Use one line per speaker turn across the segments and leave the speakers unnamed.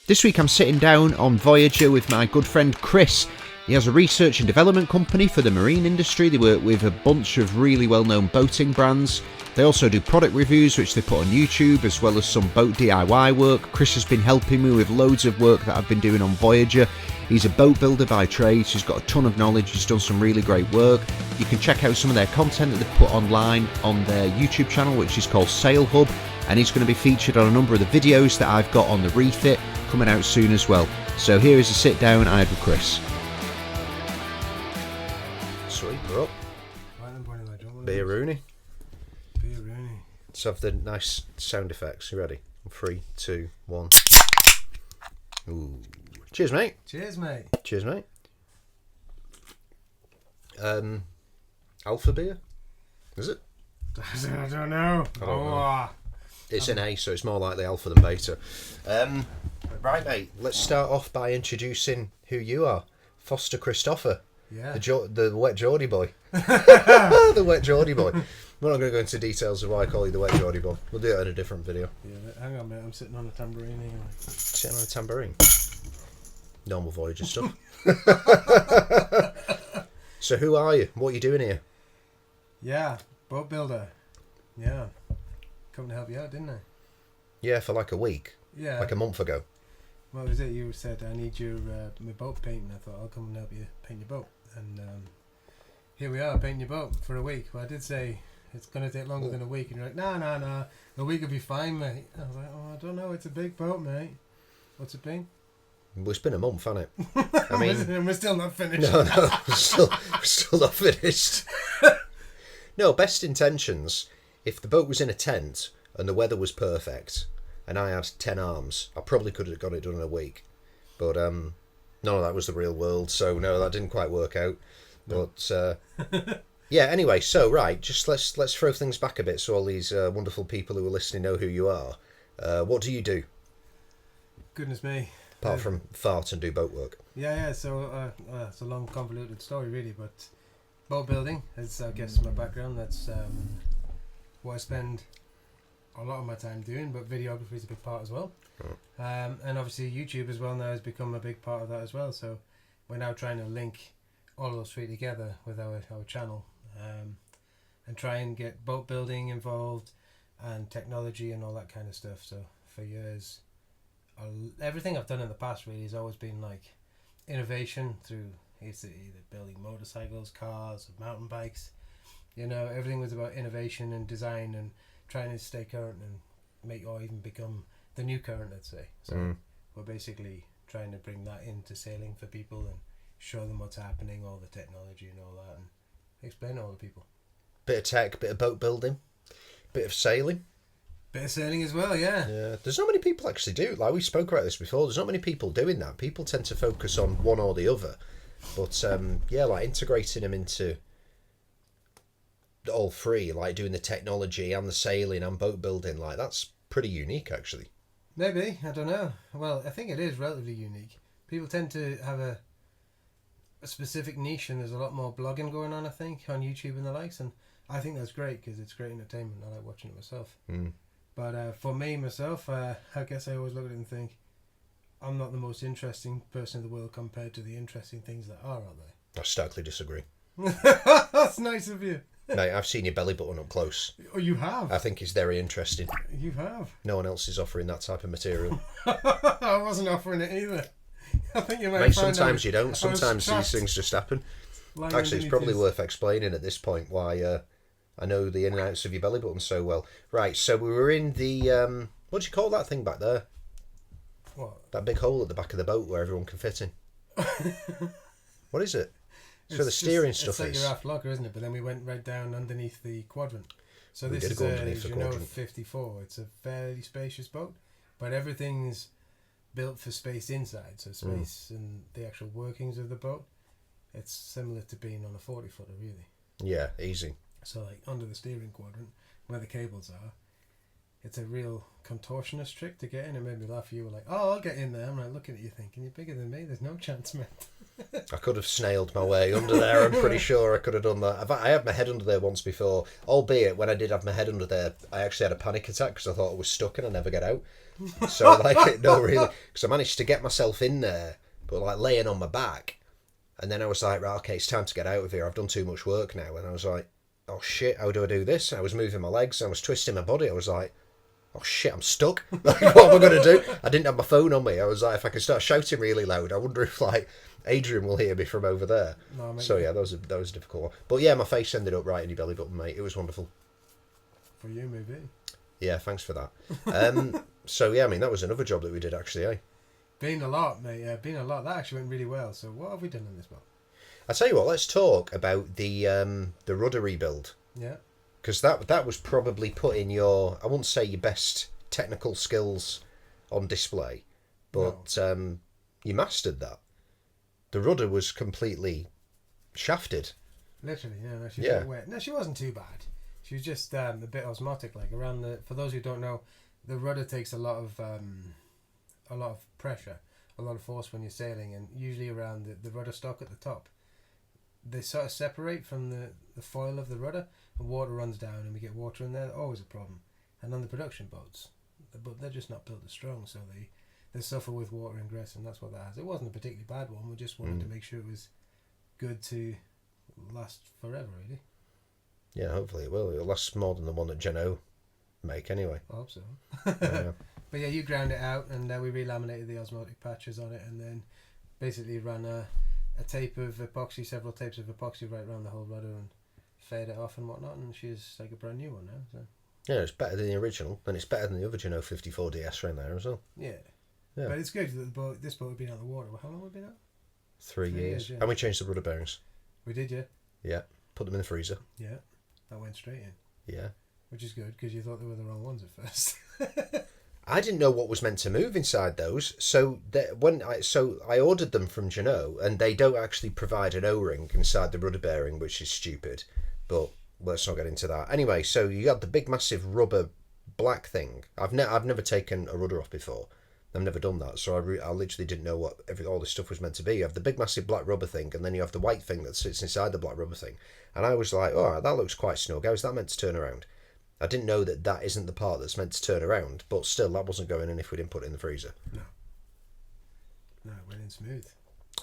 This week I'm sitting down on Voyager with my good friend Chris. He has a research and development company for the marine industry. They work with a bunch of really well-known boating brands. They also do product reviews, which they put on YouTube, as well as some boat DIY work. Chris has been helping me with loads of work that I've been doing on Voyager. He's a boat builder by trade, so he's got a ton of knowledge. He's done some really great work. You can check out some of their content that they've put online on their YouTube channel, which is called Sail Hub, and he's going to be featured on a number of the videos that I've got on the Refit coming out soon as well. So here is a sit down I had with Chris. Sweet, we're up. Beer Rooney. Let's have the nice sound effects. You ready? 3, 2, 1. Ooh. Cheers, mate.
Cheers, mate.
Cheers, mate. Alpha beer? Is it?
I don't know.
It's an A, so it's more likely alpha than beta. Right, mate. Let's start off by introducing who you are. Foster Christopher.
Yeah.
The wet Geordie boy. The wet Geordie boy. We're not going to go into details of why I call you the wet Geordie boy. We'll do it in a different video.
Yeah, hang on, mate. I'm sitting on a tambourine anyway.
Sitting on a tambourine? Normal Voyager stuff. So who are you? What are you doing here?
Yeah, boat builder. Yeah. Come to help you out, didn't I?
Yeah, for like a week.
Yeah.
Like a month ago.
What was it? You said, I need your my boat painting. I thought, I'll come and help you paint your boat. And here we are, painting your boat for a week. Well, I did say it's going to take longer than a week. And you're like, no. A week will be fine, mate. I was like, I don't know. It's a big boat, mate. What's it been?
Well, it's been a month, hasn't it? I mean,
and we're still not finished.
No, we're still not finished. No, best intentions. If the boat was in a tent and the weather was perfect and I had 10 arms, I probably could have got it done in a week. But none of that was the real world, so no, that didn't quite work out. No. But yeah, anyway, so right, just let's throw things back a bit so all these wonderful people who are listening know who you are. What do you do?
Goodness me.
Apart from fart and do boat work.
Yeah, so it's a long, convoluted story, really, but boat building is, I guess, my background. That's what I spend a lot of my time doing, but videography is a big part as well. And obviously YouTube as well now has become a big part of that as well, so we're now trying to link all those three together with our channel, and try and get boat building involved and technology and all that kind of stuff. So for years, everything I've done in the past really has always been like innovation through either building motorcycles, cars, mountain bikes. You know, everything was about innovation and design and trying to stay current and make or even become the new current, let's say. So we're basically trying to bring that into sailing for people and show them what's happening, all the technology and all that, and explain it all to people. Bit
of tech, bit of boat building, bit of sailing.
Bit of sailing as well, yeah.
Yeah, there's not many people actually do. Like we spoke about this before. There's not many people doing that. People tend to focus on one or the other, but yeah, like integrating them into all three, like doing the technology and the sailing and boat building, like that's pretty unique actually.
Maybe, I don't know. Well, I think it is relatively unique. People tend to have a specific niche, and there's a lot more blogging going on, I think, on YouTube and the likes, and I think that's great because it's great entertainment. I like watching it myself. But for me, myself, I guess I always look at it and think, I'm not the most interesting person in the world compared to the interesting things that are out there.
I starkly disagree.
That's nice of you.
Mate, I've seen your belly button up close.
Oh, you have?
I think it's very interesting.
You have?
No one else is offering that type of material.
I wasn't offering it either. I think you might
Mate, sometimes you don't. Sometimes these things just happen. Actually, it's probably worth explaining at this point why I know the in and outs of your belly button so well. Right, so we were in the... what do you call that thing back there?
What?
That big hole at the back of the boat where everyone can fit in. What is it? It's where the steering stuff is.
It's like your aft locker, isn't it? But then we went right down underneath the quadrant. So
we
this is
a
Jeanneau 54. It's a fairly spacious boat, but everything's built for space inside. So space and the actual workings of the boat. It's similar to being on a 40-footer, really.
Yeah, easy.
So like under the steering quadrant, where the cables are, it's a real contortionist trick to get in. It made me laugh. You were like, oh, I'll get in there. I'm like looking at you thinking, you're bigger than me. There's no chance, mate.
I could have snailed my way under there. I'm pretty sure I could have done that. I had my head under there once before, albeit when I did have my head under there, I actually had a panic attack because I thought I was stuck and I'd never get out. So like, no, really, because I managed to get myself in there, but like laying on my back, and then I was like, right, okay, it's time to get out of here. I've done too much work now, and I was like, oh shit, how do I do this? And I was moving my legs, I was twisting my body. I was like, oh shit, I'm stuck. Like, what am I going to do? I didn't have my phone on me. I was like, if I could start shouting really loud, I wonder if like Adrian will hear me from over there.
No, mate,
So yeah, that was a difficult one. But yeah, my face ended up right in your belly button, mate. It was wonderful.
for you, maybe.
Yeah, thanks for that. So yeah, I mean that was another job that we did actually, eh?
Been a lot, mate. Yeah, been a lot. That actually went really well. So what have we done in this one?
I tell you what, let's talk about the rudder rebuild,
Yeah.
because that was probably putting your, I wouldn't say your best technical skills on display, but you mastered that. The rudder was completely shafted.
Literally, yeah. No, she was a bit wet. No, she wasn't too bad. She was just a bit osmotic, like around the. For those who don't know, the rudder takes a lot of pressure, a lot of force when you're sailing, and usually around the rudder stock at the top. They sort of separate from the foil of the rudder, and water runs down, and we get water in there. Always a problem. And on the production boats, but they're just not built as strong, so they suffer with water ingress, and that's what that has. It wasn't a particularly bad one. We just wanted to make sure it was good to last forever, really.
Yeah, hopefully it will. It'll last more than the one that Jeanneau make anyway.
I hope so.
Yeah.
But yeah, you ground it out, and we relaminated the osmotic patches on it, and then basically ran a tape of epoxy, several tapes of epoxy right around the whole rudder, and fade it off and whatnot, and she's like a brand new one now. So.
Yeah, it's better than the original, and it's better than the other Jeanneau 54DS around there as well.
Yeah.
Yeah.
But it's good that this boat had been out of the water. How long have we been out?
3 years.
Yeah.
And we changed the rudder bearings.
We did, yeah.
Yeah. Put them in the freezer.
Yeah. That went straight in.
Yeah.
Which is good, because you thought they were the wrong ones at first.
I didn't know what was meant to move inside those, so I ordered them from Jeanneau, and they don't actually provide an O-ring inside the rudder bearing, which is stupid. But let's not get into that. Anyway, so you got the big massive rubber black thing. I've never taken a rudder off before. I've never done that, so I literally didn't know what all this stuff was meant to be. You have the big massive black rubber thing, and then you have the white thing that sits inside the black rubber thing. And I was like, oh, that looks quite snug. How is that meant to turn around? I didn't know that isn't the part that's meant to turn around, but still, that wasn't going in if we didn't put it in the freezer.
No, it went in smooth.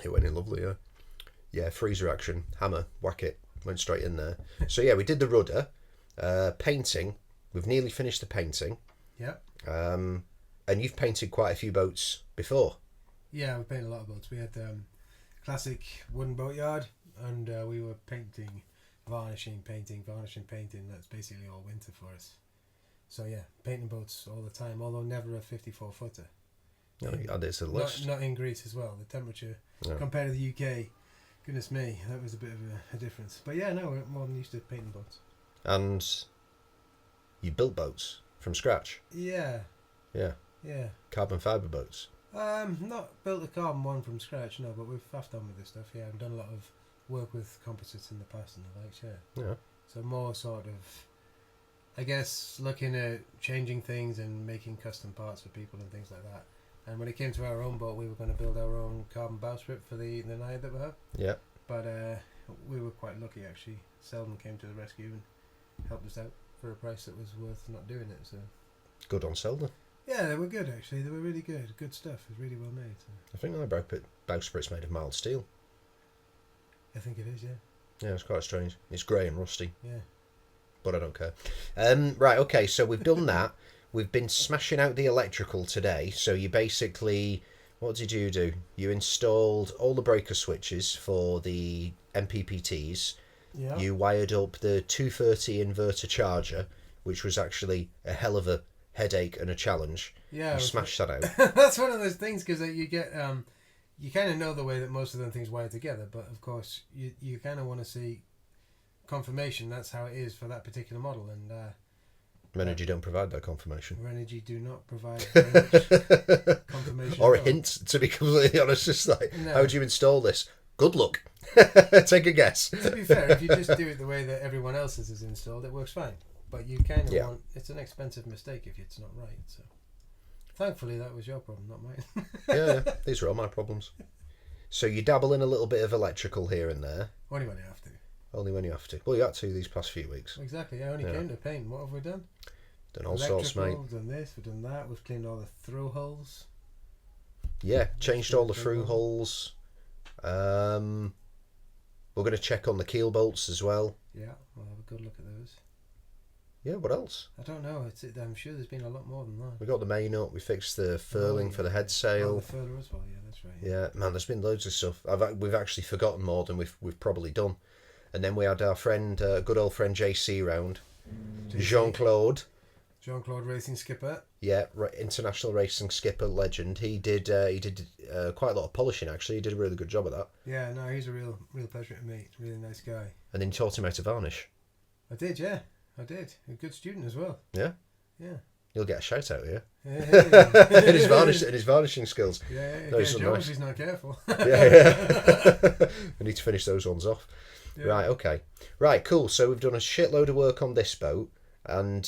It went in lovely, yeah. Yeah, freezer action, hammer, whack it, went straight in there. So yeah, we did the rudder, painting. We've nearly finished the painting.
Yeah.
And you've painted quite a few boats before.
Yeah, we painted a lot of boats. We had classic wooden boatyard, and we were painting, varnishing, painting. That's basically all winter for us. So yeah, painting boats all the time, although never a 54-footer.
No, add it to the list.
Not in Greece as well. The temperature compared to the UK, goodness me, that was a bit of a difference. But yeah, no, we're more than used to painting boats.
And you built boats from scratch?
Yeah.
Yeah.
Yeah.
Carbon fibre boats?
Not built a carbon one from scratch, no, but we've faffed on with this stuff, yeah. I've done a lot of work with composites in the past and the likes, yeah.
Yeah.
So more sort of, I guess, looking at changing things and making custom parts for people and things like that. And when it came to our own boat, we were going to build our own carbon bowsprit for the Naiad that we have.
Yeah.
But we were quite lucky, actually. Selden came to the rescue and helped us out for a price that was worth not doing it. So
Good on Selden.
yeah, they were good, actually. They were really good. Good stuff. It was really well made. So.
I think my bowsprit's made of mild steel.
I think it is, yeah.
Yeah, it's quite strange. It's grey and rusty.
Yeah.
But I don't care. Right, okay, so we've done that. We've been smashing out the electrical today. So you basically, what did you do? You installed all the breaker switches for the MPPTs.
Yeah.
You wired up the 230 inverter charger, which was actually a hell of a headache and a challenge.
Yeah.
You smashed that out.
That's one of those things, because you get, you kind of know the way that most of them things wire together, but of course you kind of want to see confirmation that's how it is for that particular model, and
Renogy don't provide that confirmation.
Renogy do not provide very much confirmation
Or a
at all.
hint, to be completely honest. Just like,
No.
how would you install this? Good luck. Take a guess.
To be fair, if you just do it the way that everyone else's is installed, it works fine. But you kind of want, it's an expensive mistake if it's not right. So thankfully that was your problem, not mine.
Yeah, these are all my problems. So you dabble in a little bit of electrical here and there.
Only when you have to.
Only when you have to. Well, you had to these past few weeks.
Exactly. I only came to paint. What have we done?
Done all sorts, mate.
We've done this, we've done that. We've cleaned all the through holes.
Yeah, changed all the through holes. We're going to check on the keel bolts as well.
Yeah, we'll have a good look at those.
Yeah, what else?
I don't know. I'm sure there's been a lot more than that.
We got the main up. We fixed the furling for the head sail.
Oh, the furler as well. Yeah, that's right.
Yeah, man, there's been loads of stuff. We've actually forgotten more than we've probably done. And then we had our friend, good old friend JC round, Jean-Claude
Racing Skipper.
Yeah, international racing skipper legend. He did quite a lot of polishing actually. He did a really good job of that.
Yeah, no, he's a real pleasure to meet. Really nice guy.
And then you taught him how to varnish.
I did, yeah. I did. A good student as well.
Yeah.
Yeah.
You'll get a shout out here.
Yeah.
in his varnishing skills.
Yeah,
no,
yeah. Joe, if he's not careful.
yeah. We need to finish those ones off.
Yeah.
Right, okay. Right, cool. So we've done a shitload of work on this boat, and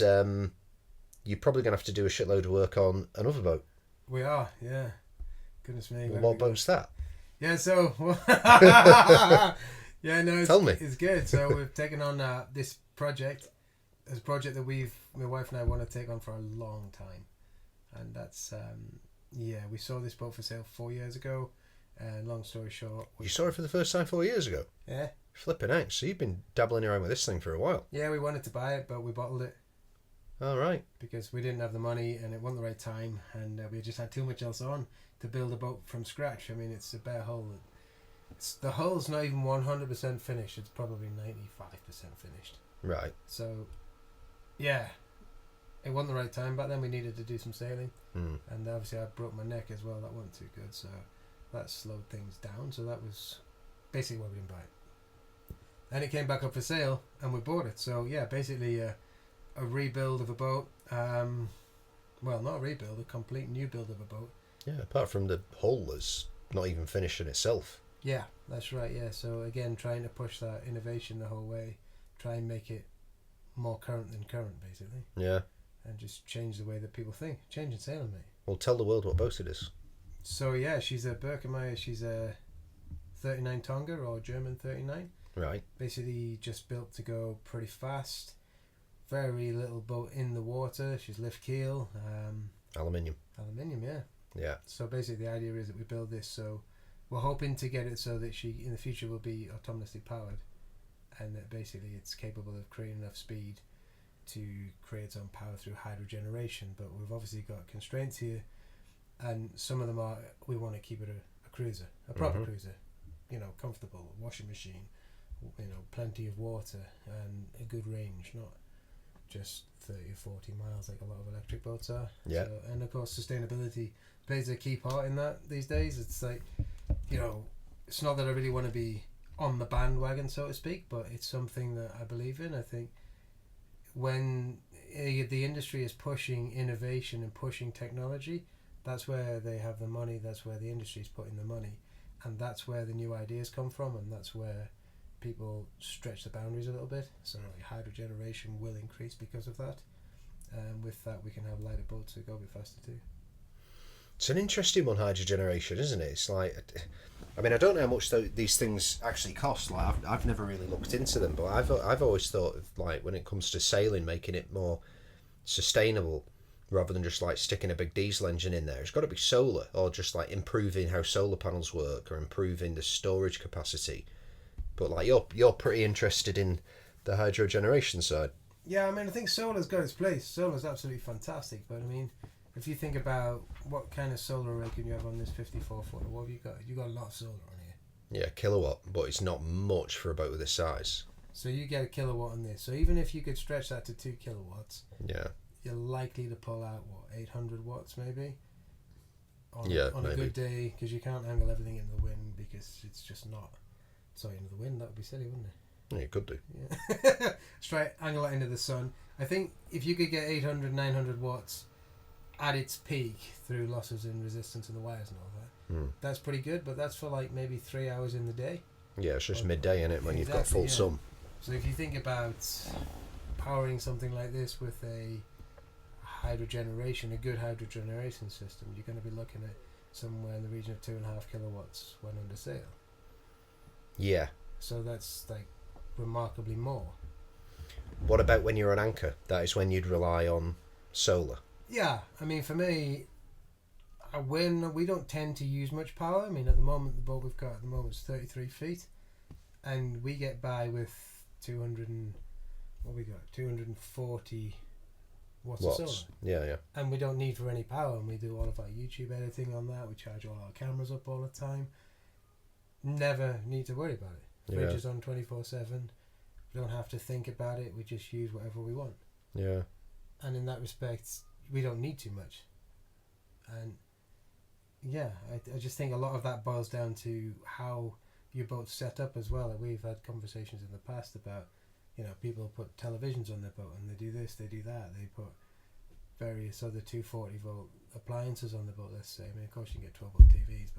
you're probably going to have to do a shitload of work on another boat.
We are, yeah. Goodness me.
Well, what boat's that?
Yeah, so... yeah, no,
Tell me.
It's good. So we've taken on this project. It's a project that my wife and I want to take on for a long time. And that's, we saw this boat for sale 4 years ago. And long story short...
You saw it for the first time 4 years ago?
Yeah.
Flipping out. So you've been dabbling around with this thing for a while.
Yeah, we wanted to buy it, but we bottled it.
All right.
Because we didn't have the money and it wasn't the right time. And we just had too much else on to build a boat from scratch. I mean, it's a bare hull. The hull's not even 100% finished. It's probably 95% finished.
Right.
So... yeah, it wasn't the right time back then. We needed to do some sailing, and obviously I broke my neck as well. That wasn't too good, so that slowed things down. So that was basically why we didn't buy it. And it came back up for sale, and we bought it. So yeah, basically a rebuild of a boat. Well, not a rebuild, a complete new build of a boat.
Yeah, apart from the hull that's not even finished in itself.
Yeah, that's right. Yeah, so again, trying to push that innovation the whole way, try and make it more current than current, basically.
Yeah.
And just change the way that people think. Changing sailing, mate.
Well, tell the world what boat it is.
So yeah, she's a Birkenmeyer. She's a 39 Tonga or German 39.
Right.
Basically, just built to go pretty fast. Very little boat in the water. She's lift keel.
Aluminium.
Aluminium, yeah.
Yeah.
So basically, the idea is that we build this. So we're hoping to get it so that she in the future will be autonomously powered. And that basically it's capable of creating enough speed to create its own power through hydrogeneration. But we've obviously got constraints here, and some of them are we want to keep it a cruiser, a proper cruiser, comfortable, washing machine, plenty of water and a good range, not just 30 or 40 miles like a lot of electric boats are.
Yeah.
So, and of course sustainability plays a key part in that these days. It's like, it's not that I really want to be on the bandwagon, so to speak, but it's something that I believe in. I think when the industry is pushing innovation and pushing technology, that's where they have the money, that's where the industry is putting the money, and that's where the new ideas come from, and that's where people stretch the boundaries a little bit. So like hydrogeneration will increase because of that, and with that we can have lighter boats that go a bit faster too.
It's an interesting one, hydrogeneration, isn't it? It's like, I mean, I don't know how much these things actually cost. Like, I've never really looked into them, but I've always thought of, like, when it comes to sailing, making it more sustainable rather than just like sticking a big diesel engine in there. It's got to be solar, or just like improving how solar panels work, or improving the storage capacity. But like, you're pretty interested in the hydrogeneration side.
Yeah, I mean, I think solar's got its place. Solar's absolutely fantastic, but I mean, if you think about what kind of solar array can you have on this 54 footer, what have you got? You got a lot of solar on here.
Yeah, kilowatt, but it's not much for a boat of this size.
So you get a kilowatt on this. So even if you could stretch that to 2 kilowatts,
yeah,
you're likely to pull out 800 watts maybe. On
maybe.
A good day, because you can't angle everything into the wind because it's just not. Sorry, into the wind, that would be silly, wouldn't it?
Yeah, you could do.
Yeah. Let's try angle it into the sun. I think if you could get 800, 900 watts at its peak through losses in resistance in the wires and all that, that's pretty good, but that's for like maybe 3 hours in the day.
Yeah, it's just midday, innit, when you've got full sun.
So if you think about powering something like this with a hydrogeneration, a good hydrogeneration system, you're going to be looking at somewhere in the region of 2.5 kilowatts when under sail.
Yeah.
So that's like remarkably more.
What about when you're on anchor? That is when you'd rely on solar?
Yeah, I mean, for me, we don't tend to use much power. I mean, at the moment, the boat we've got at the moment is 33 feet, and we get by with 240 watts of solar.
Yeah.
And we don't need for any power, and we do all of our YouTube editing on that. We charge all our cameras up all the time. Never need to worry about it. Fridge is on 24/7. We don't have to think about it. We just use whatever we want.
Yeah.
And in that respect, we don't need too much. And yeah, I just think a lot of that boils down to how your boat's set up as well. We've had conversations in the past about, people put televisions on their boat and they do this, they do that. They put various other 240 volt appliances on the boat, let's say. I mean, of course you can get 12 volt TVs,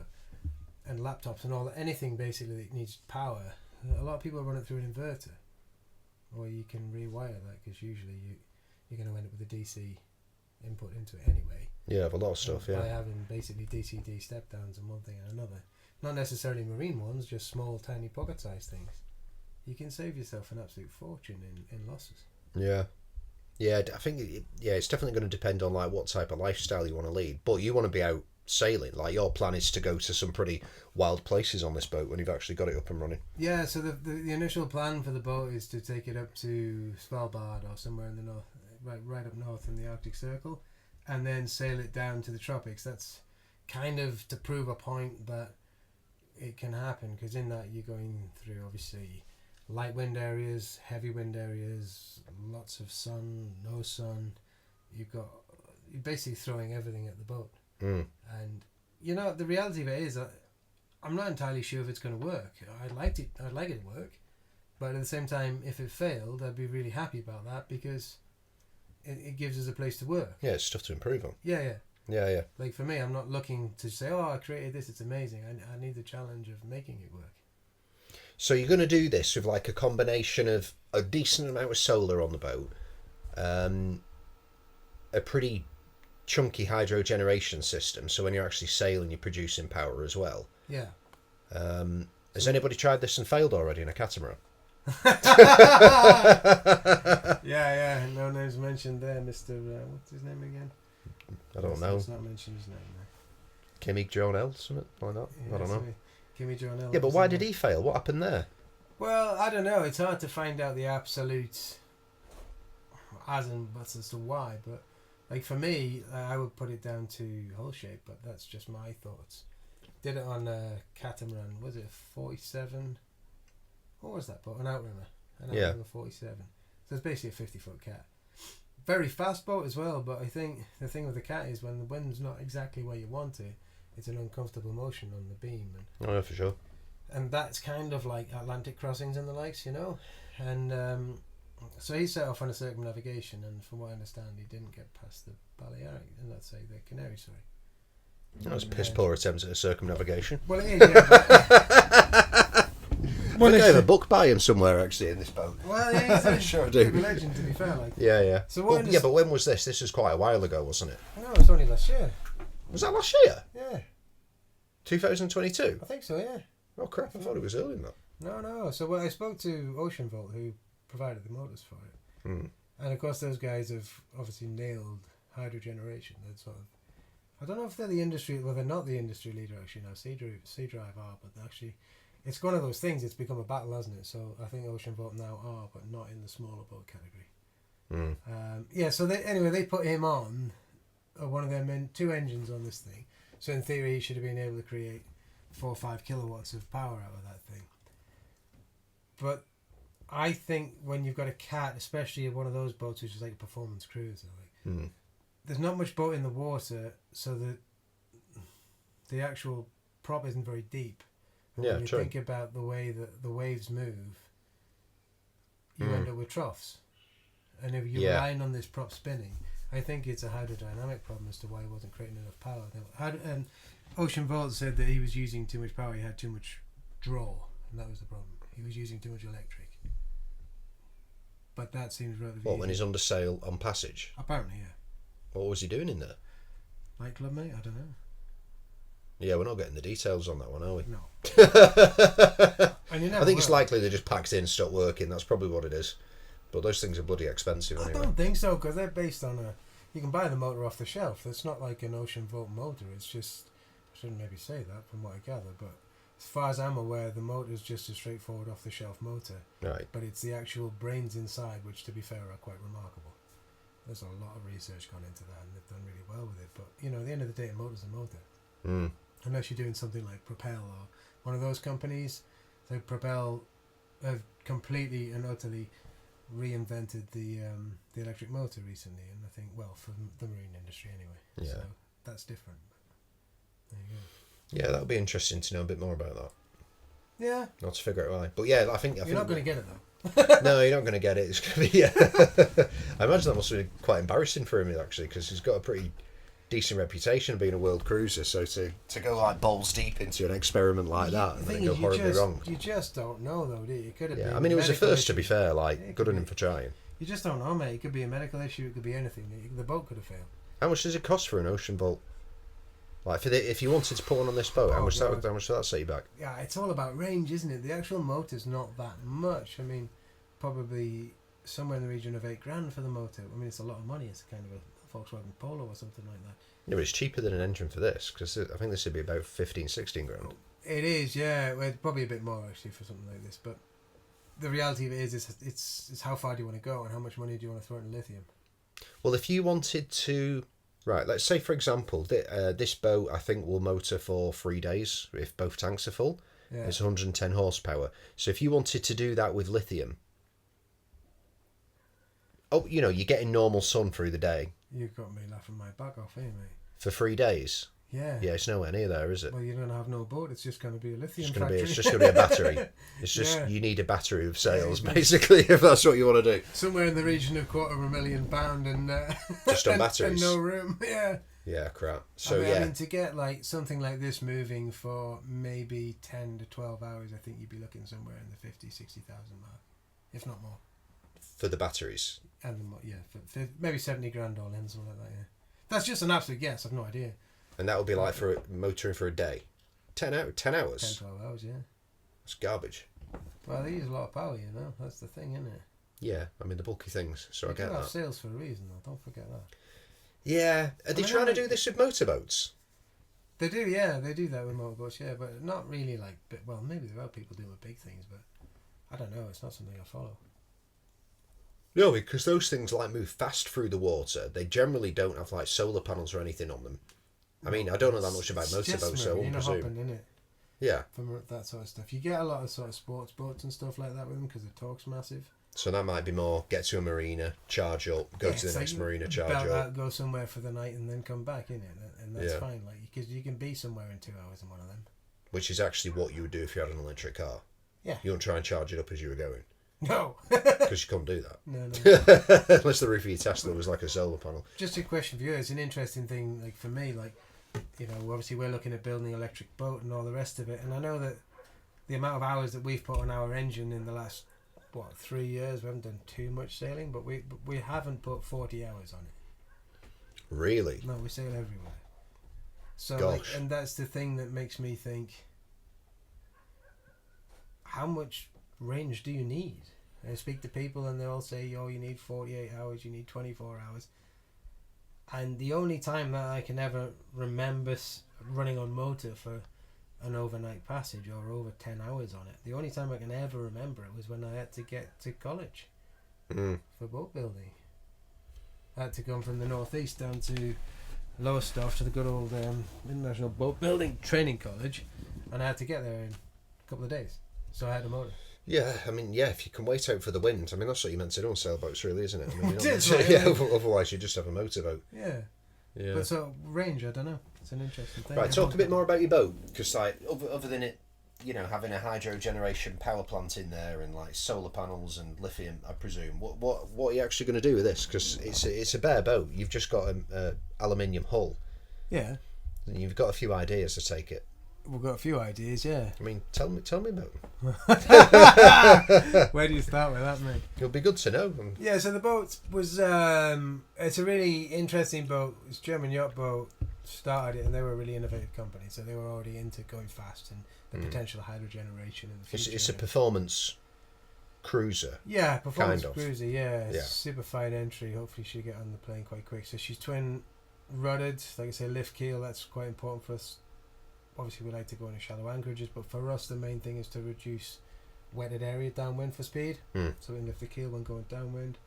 and laptops and all that. Anything basically that needs power. A lot of people run it through an inverter, or you can rewire that, because usually you're going to end up with a DC input into it anyway.
Yeah, of a lot of stuff,
By having basically DCD step downs and one thing and another. Not necessarily marine ones, just small, tiny pocket-sized things. You can save yourself an absolute fortune in losses.
Yeah. Yeah, I think it's definitely going to depend on like what type of lifestyle you want to lead. But you want to be out sailing. Like, your plan is to go to some pretty wild places on this boat when you've actually got it up and running.
Yeah, so the initial plan for the boat is to take it up to Svalbard or somewhere in the north, right up north in the Arctic Circle, and then sail it down to the tropics. That's kind of to prove a point that it can happen, because in that you're going through obviously light wind areas, heavy wind areas, lots of sun, no sun. You're basically throwing everything at the boat. And the reality of it is I'm not entirely sure if it's going to work. I'd like it to work, but at the same time, if it failed, I'd be really happy about that, because it gives us a place to work.
Yeah, it's stuff to improve on.
Yeah.
Like,
for me, I'm not looking to say, I created this, it's amazing. I need the challenge of making it work.
So you're going to do this with like a combination of a decent amount of solar on the boat, a pretty chunky hydro generation system, so when you're actually sailing you're producing power as well.
Yeah.
Has anybody tried this and failed already in a catamaran?
Yeah, no names mentioned there, Mr. What's his name again?
I don't know.
Let's not mention his name there.
Kimmy Jeanneau, something like that.
Yeah,
I don't know.
Kimmy Jeanneau.
Yeah, but why did he fail? What happened there?
Well, I don't know. It's hard to find out the absolute as to why, but like for me, I would put it down to hull shape, but that's just my thoughts. Did it on a catamaran. Was it a 47? What was that boat? An outrunner. Outrunner 47. So it's basically a 50-foot cat. Very fast boat as well, but I think the thing with the cat is when the wind's not exactly where you want it, it's an uncomfortable motion on the beam.
Oh, yeah, for sure.
And that's kind of like Atlantic crossings and the likes, And so he set off on a circumnavigation, and from what I understand, he didn't get past the Balearic, and let's say the Canary, sorry.
That was piss poor attempts at a circumnavigation.
Well, it is, yeah.
I think I have a book by him somewhere actually in this boat.
Well, yeah, he's
Sure I do.
a legend, to be fair. Like.
Yeah.
So
but when was this? This was quite a while ago, wasn't it?
No, it was only last year.
Was that last year?
Yeah.
2022?
I think so, yeah.
Oh crap, I thought it was earlier than that.
No. So I spoke to Ocean Volt, who provided the motors for it. And of course those guys have obviously nailed hydro generation. That's sort of, I don't know if they're the industry, well they're not the industry leader actually now, Sea Drive are, but actually it's one of those things, it's become a battle, hasn't it? So I think Ocean Volt now are, but not in the smaller boat category. So they put him on one of their 2 engines on this thing. So in theory he should have been able to create 4 or 5 kilowatts of power out of that thing. But I think when you've got a cat, especially one of those boats which is like a performance cruiser, there's not much boat in the water, so that the actual prop isn't very deep. And when you think about the way that the waves move, you end up with troughs. And if you're relying on this prop spinning, I think it's a hydrodynamic problem as to why he wasn't creating enough power. And Ocean Volt said that he was using too much power, he had too much draw, and that was the problem. He was using too much electric. But that seems relatively
when he's under sail on passage?
Apparently, yeah.
What was he doing in there?
Nightclub, mate? I don't know.
Yeah, we're not getting the details on that one, are we?
No. And
I think it's likely they just packed in, stopped working. That's probably what it is. But those things are bloody expensive anyway.
I don't think so, because they're based on you can buy the motor off the shelf. It's not like an Ocean Volt motor. It's just, I shouldn't maybe say that from what I gather, but as far as I'm aware, the motor is just a straightforward off the shelf motor.
Right.
But it's the actual brains inside, which to be fair are quite remarkable. There's a lot of research gone into that, and they've done really well with it. But you know, at the end of the day, a motor's a motor.
Mm.
Unless you're doing something like Propel or one of those companies, so Propel have completely and utterly reinvented the electric motor recently, and I think, well, for the marine industry anyway.
Yeah.
So that's different. There you go.
Yeah, that would be interesting to know a bit more about that.
Yeah.
Not to figure it out why. But yeah, I think
You're not going to get it though.
No, you're not going to get it. It's going to be. I imagine that must be quite embarrassing for him actually, because he's got a pretty decent reputation of being a world cruiser. So to go like balls deep into an experiment like that and then go horribly wrong.
You just don't know though, do you? It could have been.
I mean, it was a first issue. To be fair. Like,
yeah,
good on him for trying.
You just don't know, mate. It could be a medical issue. It could be anything. The boat could have failed.
How much does it cost for an Ocean Bolt? Like, if you wanted to put one on this boat, how much would that set you back?
Yeah, it's all about range, isn't it? The actual motor's not that much. I mean, probably somewhere in the region of $8,000 for the motor. I mean, it's a lot of money. It's kind of a Volkswagen Polo or something like that.
Yeah, but it's cheaper than an engine for this, because I think this would be about 15-16 grand.
It is, yeah. Well, probably a bit more actually for something like this. But the reality of it is, it's how far do you want to go and how much money do you want to throw into lithium?
Well, if you wanted to... Right, let's say, for example, this boat, I think, will motor for 3 days if both tanks are full. Yeah. It's 110 horsepower. So if you wanted to do that with lithium... Oh, you know, you're getting normal sun through the day.
You've got me laughing my back off here, mate.
For 3 days?
Yeah.
Yeah, it's nowhere near there, is it?
Well, you're going to have no boat. It's just going to be a lithium
factory. It's just going to be a battery. It's just, you need a battery of sails, basically, if that's what you want to do.
Somewhere in the region of £250,000 and...
just on batteries.
And no room, yeah.
Yeah, crap. So,
I mean, to get like something like this moving for maybe 10 to 12 hours, I think you'd be looking somewhere in the 50,000, 60,000 mark, if not more.
For the batteries?
And for maybe 70 grand all in, something like that, yeah. That's just an absolute guess, I've no idea.
And that would be like for motoring for a day? 10 hours?
10, 12 hours, yeah.
That's garbage.
Well, they use a lot of power, you know. That's the thing, isn't it?
Yeah, I mean, the bulky things, so I get that.
They have sales for a reason, though. Don't forget that.
Yeah. Are they trying to do this with motorboats?
They do, yeah. They do that with motorboats, yeah. But not really like... Well, maybe there are people doing with big things, but I don't know. It's not something I follow.
No, because those things like move fast through the water. They generally don't have like solar panels or anything on them. I mean, I don't know that much about motorboats, so I won't presume.
Hopping, innit?
Yeah.
From that sort of stuff. You get a lot of sort of sports boats and stuff like that with them because the torque's massive.
So that might be more get to a marina, charge up, go to the next marina, charge up.
Out, go somewhere for the night and then come back, innit? And that's fine, like, because you can be somewhere in 2 hours in one of them. Which
is actually what you would do if you had an electric car.
Yeah.
You wouldn't try and charge it up as you were going.
No.
Because you couldn't do that.
No.
Unless the roof of your Tesla was like a solar panel.
Just a question for you. It's an interesting thing, like for me, like, you know, obviously we're looking at building an electric boat and all the rest of it. And I know that the amount of hours that we've put on our engine in the last, 3 years, we haven't done too much sailing, but we haven't put 40 hours on it.
Really?
No, we sail everywhere. So,
gosh.
And that's the thing that makes me think, how much range do you need? I speak to people and they all say, you need 48 hours, you need 24 hours. And the only time that I can ever remember running on motor for an overnight passage or over 10 hours on it, the only time I can ever remember it was when I had to get to college for boat building. I had to come from the northeast down to Lowestoft to the good old International Boat Building Training College, and I had to get there in a couple of days. So I had a motor.
Yeah, I mean, if you can wait out for the wind, I mean, that's what you meant to do on sailboats, really, isn't it? I mean,
it is, right?
Otherwise you just have a motorboat.
Yeah. But so, range, I don't know. It's an interesting thing.
Right, talk a bit more about your boat, because, like, other than it, having a hydro generation power plant in there and, like, solar panels and lithium, I presume, what are you actually going to do with this? Because it's a bare boat. You've just got an aluminium hull.
Yeah.
And you've got a few ideas to take it.
We've got a few ideas, yeah.
I mean, tell me about them.
Where do you start with that, mate?
It'll be good to know.
Yeah, so the boat was, it's a really interesting boat. It's a German yacht boat, started it, and they were a really innovative company, so they were already into going fast and the potential hydrogeneration in the future.
It's a performance cruiser.
Yeah, performance
kind of.
cruiser. Yeah,
Yeah.
super fine entry. Hopefully she'll get on the plane quite quick. So she's twin ruddered, like I say, lift keel. That's quite important for us. Obviously, we like to go into shallow anchorages, but for us, the main thing is to reduce wetted area downwind for speed. So we can lift the keel when going downwind.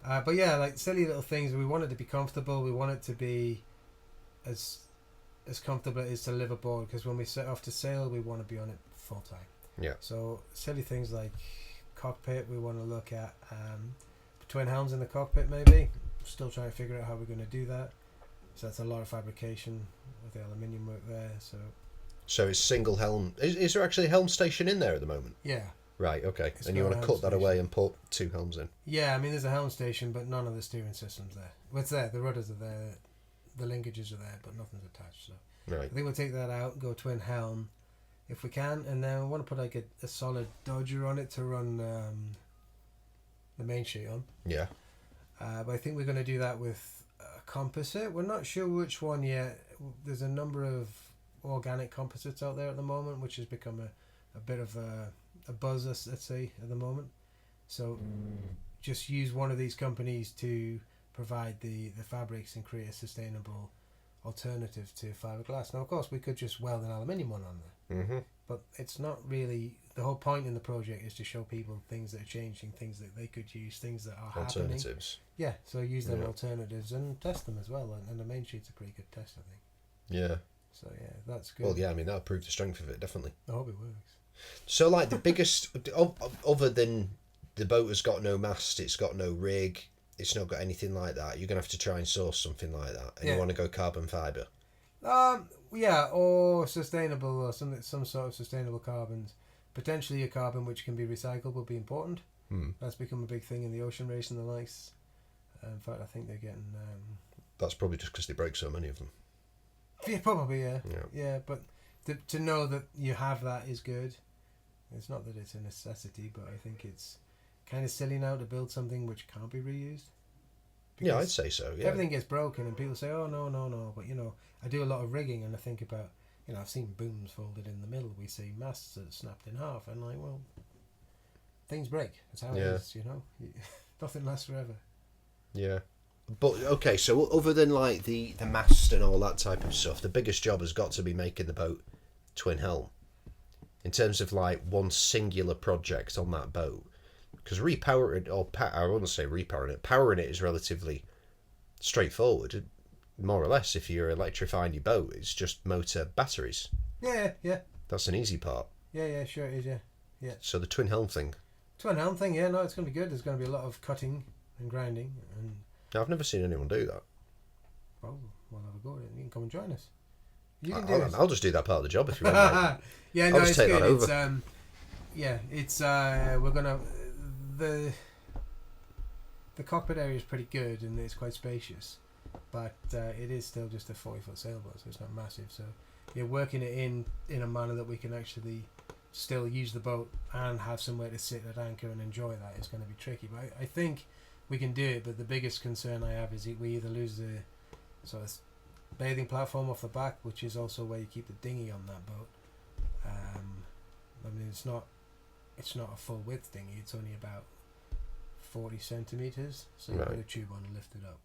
But yeah, like silly little things. We want it to be comfortable. We want it to be as comfortable as it is to live aboard, because when we set off to sail, we want to be on it full time.
Yeah.
So silly things like cockpit, we want to look at twin helms in the cockpit maybe. Still trying to figure out how we're going to do that. So that's a lot of fabrication with the aluminium work there. So
it's single helm. Is there actually a helm station in there at the moment?
yeah.
Right, okay.
It's
And you
got
want
a
to
helm
cut that
station.
away and put 2 helms in?
Yeah, I mean there's a helm station, but none of the steering system's there. Well, it's there, the rudders are there, the linkages are there, but nothing's attached. So
Right.
I think we'll take that out, go twin helm if we can, and then we want to put like a solid dodger on it to run the main sheet on.
Yeah.
But I think we're going to do that with a composite. We're not sure which one yet. There's a number of organic composites out there at the moment, which has become a bit of a buzz, let's say, at the moment. So just use one of these companies to provide the fabrics and create a sustainable alternative to fiberglass. Now, of course, we could just weld an aluminium one on there,
Mm-hmm.
but it's not really. The whole point in the project is to show people things that are changing, things that they could use, things that are happening.
Alternatives.
Yeah, so use them
Yeah.
alternatives and test them as well. And the main sheet's a pretty good test, I think.
Yeah.
So yeah, that's good.
Well, yeah, I mean, that'll prove the strength of it, definitely.
I hope it works.
So, like, the biggest... other than the boat has got no mast, it's got no rig, it's not got anything like that, you're going to have to try and source something like that. And
Yeah.
you want to go carbon fibre.
Yeah, or sustainable, or some sort of sustainable carbons. Potentially a carbon which can be recycled would be important. That's become a big thing in the ocean race and the likes. In fact, I think they're getting.
That's probably just because they break so many of them.
Yeah, probably, yeah.
Yeah.
Yeah, but to know that you have that is good. It's not that it's a necessity, but I think it's kind of silly now to build something which can't be reused.
Yeah, I'd
Because
say so, yeah.
everything gets broken and people say, oh, no. But, I do a lot of rigging and I think about, I've seen booms folded in the middle. We see masts that are snapped in half. And like, well, things break. That's how it
Yeah.
is, Nothing lasts forever.
Yeah. But, okay, so other than, like, the mast and all that type of stuff, the biggest job has got to be making the boat twin helm. In terms of, like, one singular project on that boat. Because repowering, I wouldn't say repowering it, powering it is relatively straightforward. More or less, if you're electrifying your boat, it's just motor batteries.
Yeah.
That's an easy part.
Yeah, sure it is, yeah.
So the twin helm thing,
Twin helm thing, yeah, no, it's going to be good. There's going to be a lot of cutting and grinding. And
I've never seen anyone do that.
well, we'll have a go at it. You can come and join us. You can do it.
I'll just do that part of the job if you want. Mate.
Yeah, no,
I'll just
it's
take
good.
that over.
It's we're gonna the cockpit area is pretty good and it's quite spacious, but it is still just a 40-foot sailboat, so it's not massive. So you're working it in a manner that we can actually still use the boat and have somewhere to sit at anchor and enjoy that is going to be tricky. But I think we can do it. But the biggest concern I have is we either lose the sort of bathing platform off the back, which is also where you keep the dinghy on that boat. I mean, it's not a full width dinghy. It's only about 40 centimeters, so you
Right.
put a tube on and lift it up.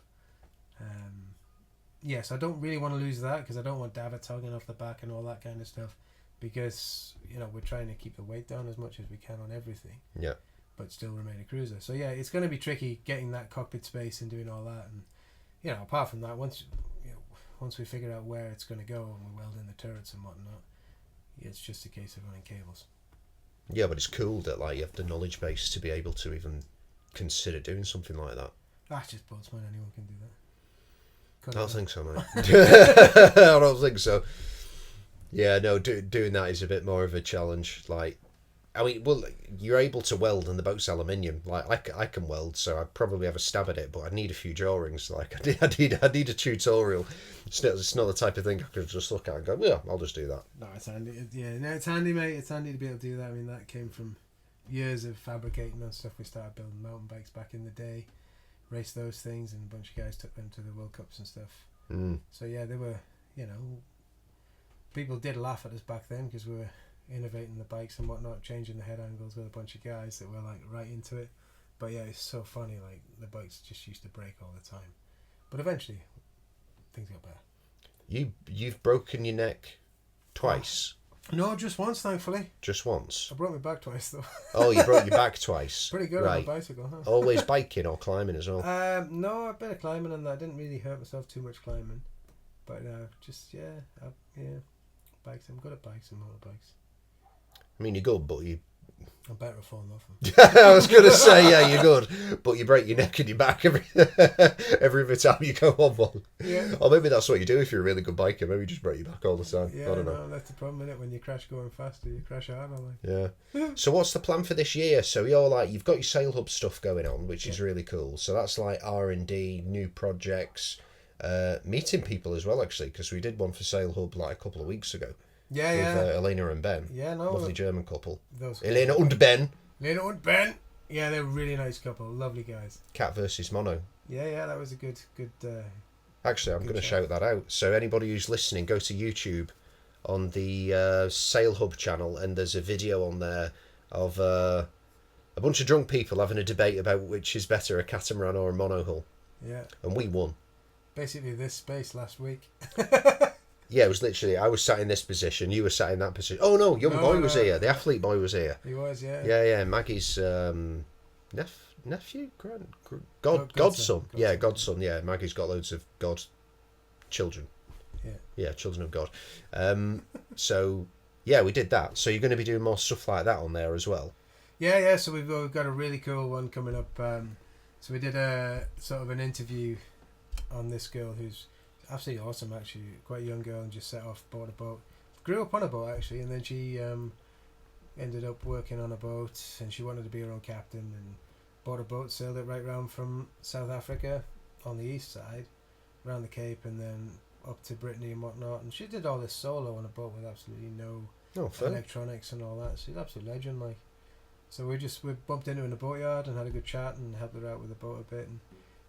Yes, I don't really want to lose that because I don't want davits hanging off the back and all that kind of stuff, because we're trying to keep the weight down as much as we can on everything.
Yeah.
But still remain a cruiser. So yeah, it's going to be tricky getting that cockpit space and doing all that. And apart from that, once we figure out where it's going to go and we weld in the turrets and whatnot, it's just a case of running cables.
Yeah, but it's cool that like you have the knowledge base to be able to even consider doing something like that.
That's just boatsman. Anyone can do that.
I don't think so, mate. I don't think so. Yeah, no, doing that is a bit more of a challenge. Like, I mean, well, you're able to weld and the boat's aluminium. Like, I can weld, so I'd probably have a stab at it, but I'd need a few drawings. Like, I need a tutorial. It's not the type of thing I could just look at and go, yeah, I'll just do that.
No, it's handy. It's handy, mate. It's handy to be able to do that. I mean, that came from years of fabricating and stuff. We started building mountain bikes back in the day, raced those things, and a bunch of guys took them to the World Cups and stuff. So yeah, they were, people did laugh at us back then because we were innovating the bikes and whatnot, changing the head angles with a bunch of guys that were like right into it. But yeah, it's so funny. Like the bikes just used to break all the time, but eventually things got better.
You've broken your neck twice.
No, just once, thankfully.
Just once.
I broke my back twice though.
Oh, you broke your back twice.
Pretty good on a bicycle, huh?
Always biking or climbing as well?
No, a bit of climbing and that. I didn't really hurt myself too much climbing. But bikes. I'm good at bikes and motorbikes.
I mean, you're good, but
I'm better at falling off them.
I was going to say, yeah, you're good, but you break your neck and your back every time you go on one.
Yeah.
Or maybe that's what you do if you're a really good biker. Maybe you just break your back all the time.
Yeah,
I don't know.
No, that's the problem, innit? When you crash going faster, you crash harder.
Yeah. So what's the plan for this year? So you've got your Sail Hub stuff going on, which is really cool. So that's like R&D, new projects, meeting people as well, actually, because we did one for Sail Hub like a couple of weeks ago.
Yeah,
with Elena and Ben.
Yeah, no.
Lovely German couple.
Those
Elena and Ben.
Elena and Ben. Yeah, they're a really nice couple. Lovely guys.
Cat versus Mono.
Yeah, that was a good.
Actually, I'm going to shout that out. So anybody who's listening, go to YouTube on the Sail Hub channel, and there's a video on there of a bunch of drunk people having a debate about which is better, a catamaran or a monohull.
Yeah.
And we won.
Basically this space last week.
Yeah, it was literally, I was sat in this position, you were sat in that position. Oh no, boy was here, the athlete boy was here.
He was, yeah.
Yeah, Maggie's nephew? Godson. Yeah, godson, yeah. Maggie's got loads of children. Yeah, children of God. So, yeah, we did that. So you're going to be doing more stuff like that on there as well?
Yeah, so we've got a really cool one coming up. So we did a sort of an interview on this girl who's absolutely awesome, actually. Quite a young girl, and just set off, bought a boat. Grew up on a boat, actually, and then she ended up working on a boat, and she wanted to be her own captain, and bought a boat, sailed it right round from South Africa on the east side, around the Cape, and then up to Brittany and whatnot. And she did all this solo on a boat with absolutely no electronics and all that. She's an absolute legend, like. So we bumped into her in the boatyard and had a good chat and helped her out with the boat a bit, and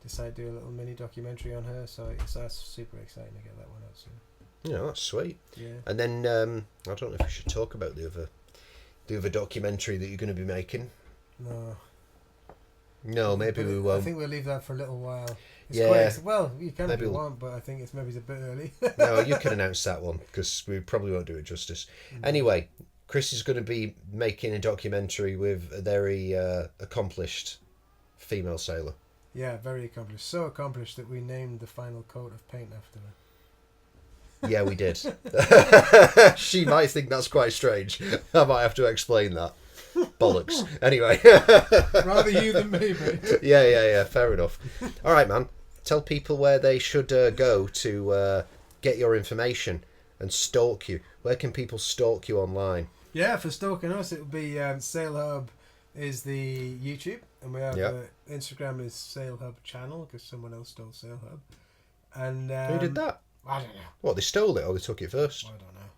decided to do a little mini documentary on her. So that's super exciting to get that one out soon.
Yeah, that's sweet.
Yeah.
And then I don't know if we should talk about the other documentary that you're going to be making. No, maybe we won't.
I think we'll leave that for a little while. Well, you can if you want, but I think it's maybe a bit early.
No, you can announce that one, because we probably won't do it justice. Anyway, Chris is going to be making a documentary with a very accomplished female sailor.
Yeah, very accomplished. So accomplished that we named the final coat of paint after her.
Yeah, we did. She might think that's quite strange. I might have to explain that. Bollocks. Anyway.
Rather you than me, mate.
Yeah. Fair enough. All right, man. Tell people where they should go to get your information and stalk you. Where can people stalk you online?
Yeah, for stalking us, it would be Sail Hub is the YouTube, and we have Instagram is Sail Hub channel, because someone else stole Sail Hub. And
who did that?
I don't know.
What, they stole it or they took it first?
I don't know.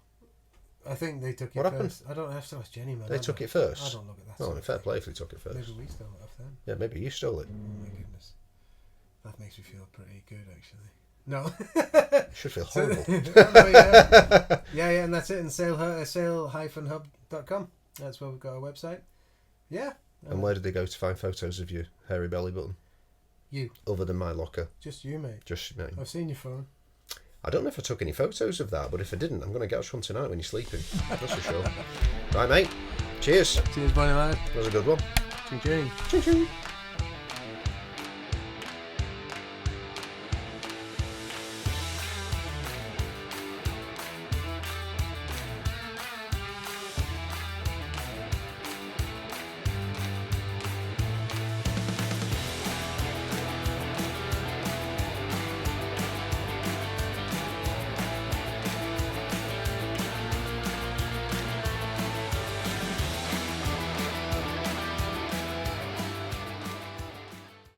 I think they took it
what
first.
Happened?
I don't have to ask Jenny, man.
They took it first?
I don't look at that.
Oh, fair play if they took it first.
Maybe we stole it off them.
Yeah, maybe you stole it.
Oh my goodness. That makes me feel pretty good, actually. No.
You should feel horrible.
Yeah, and that's it. And sail-hub.com. That's where we've got our website. Yeah.
And where did they go to find photos of your hairy belly button?
You.
Other than my locker.
Just you, mate.
Just me.
I've seen your phone.
I don't know if I took any photos of that, but if I didn't, I'm going to get us one tonight when you're sleeping. That's for sure. Right, mate. Cheers.
Cheers, buddy, lad.
That was a good one.
Ching ching.
Ching ching.